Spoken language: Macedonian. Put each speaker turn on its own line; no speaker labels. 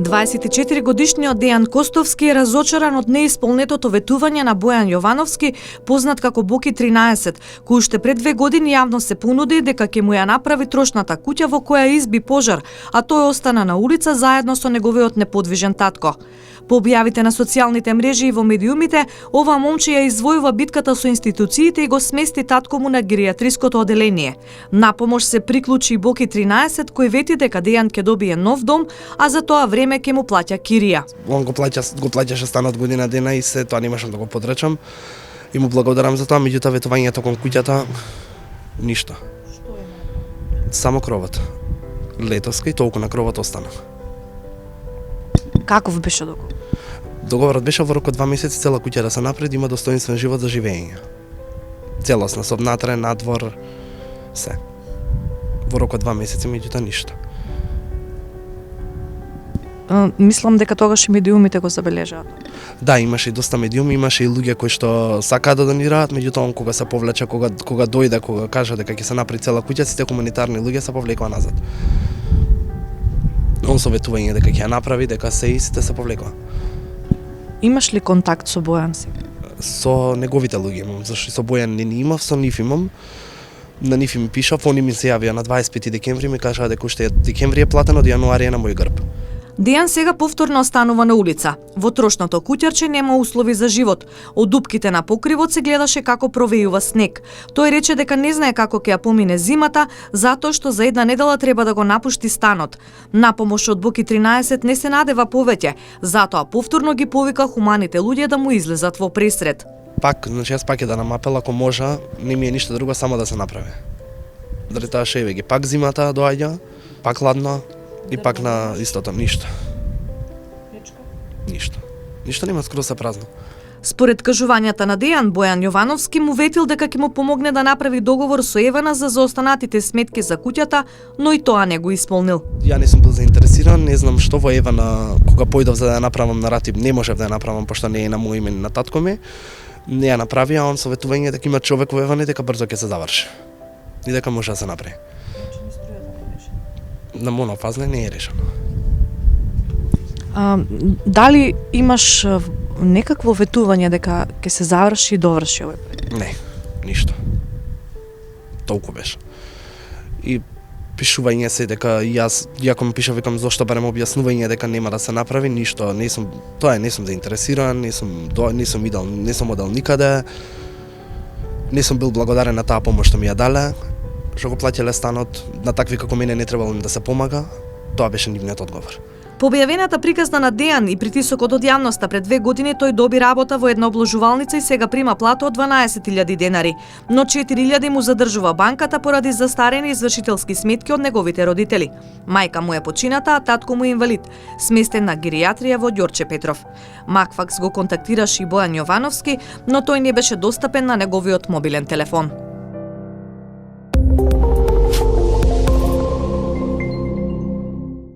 24-годишниот Дејан Костовски е разочаран од неисполнетото ветување на Бојан Јовановски, познат како Боки 13, кој уште пред 2 години јавно се понуди дека ќе му ја направи трошната куќа во која изби пожар, а тој остана на улица заедно со неговиот неподвижен татко. По објавите на социјалните мрежи и во медиумите, ова момче ја извојува битката со институциите и го смести татко му на геријатриското оделение. На помош се приклучи и Боки 13, кој вети дека Дејан ќе добие нов дом, а за тоа време ќе му плаќа кирија.
Он го плаќаше станот година дена и се тоа немашам да го подречам. И му благодарам за тоа, меѓутоа ветувањето кон куќата ништо.
Што е?
Само кровот. Летоска и толку на кровот остана.
Каков беше договор?
Договорот беше во рок од 2 месеци цела куќа да се направи, да има достоинствен живот за живење. Целосно, со внатре, надвор, се. Во рок од 2 месеци, меѓутоа ништо.
Мислам дека тогаш и медиумите го забележаат.
Да, имаше и доста медиуми, имаше и луѓе кои што сакаат да донираат, меѓутоа он кога се повлече, кога дојде, кога кажа дека ќе се направи цела куќа, сите хуманитарни луѓе се повлекува назад. Он советување дека ќе ја направи, дека се и сите се повлекува.
Имаш ли контакт со Бојан сега?
Со неговите луѓе имам, зашто со Бојан не имав, со нив имам. На нив им пишав, они ми се јавија на 25 декември, ми кажаа дека уште декември е платено, од јануари е на мој грб.
Дејан сега повторно останува на улица. Во трошното куќарче нема услови за живот. Од дупките на покривот се гледаше како провејува снег. Тој рече дека не знае како ќе ја помине зимата, затоа што за една недела треба да го напушти станот. На помош од Боки 13 не се надева повеќе, затоа повторно ги повика хуманите луѓе да му излезат во пресрет.
Пак, значи јас пак ќе да нам апел, ако можа, не ми е ништо друго, само да се направи. Заради тоа шевеги, пак зимата доаѓа, пак ладно, и пак на истото, ништо. Ништо. Ништо нема, скоро се празно.
Според кажувањата на Дејан, Бојан Јовановски му ветил дека ќе му помогне да направи договор со Евана за заостанатите сметки за куќата, но и тоа не го исполнил.
Ја не сум бил заинтересиран, не знам што во Евана, кога појдов за да ја направам наратив, не можев да ја направам, пошто не е на мој име, на татко ми. Не ја направи, а он советување дека има човек во Евана и дека брзо ќе се заврши. И дека може да се направи. На монофазне не е решено.
Дали имаш некакво ветување дека ќе се заврши и доврши овој проект?
Не, ништо. Толку беше. И пишување се дека јас, јако ми пишав, викам зошто барем објаснување дека нема да се направи, ништо, не сум заинтересиран, не сум одел никаде. Не сум бил благодарен на таа помош што ми ја дале, што го плаќале станот, на такви како мене не требало им да се помага. Тоа беше нивниот одговор.
По објавената приказна на Дејан и притисокот од јавноста пред 2 години тој доби работа во една обложувалница и сега прима плата од 12.000 денари, но 4.000 му задржува банката поради застарени извршителски сметки од неговите родители. Мајка му е почината, а татко му е инвалид, сместен на геријатрија во Ѓорче Петров. Макфакс го контактираше и Бојан Јовановски, но тој не беше достапен на неговиот мобилен телефон.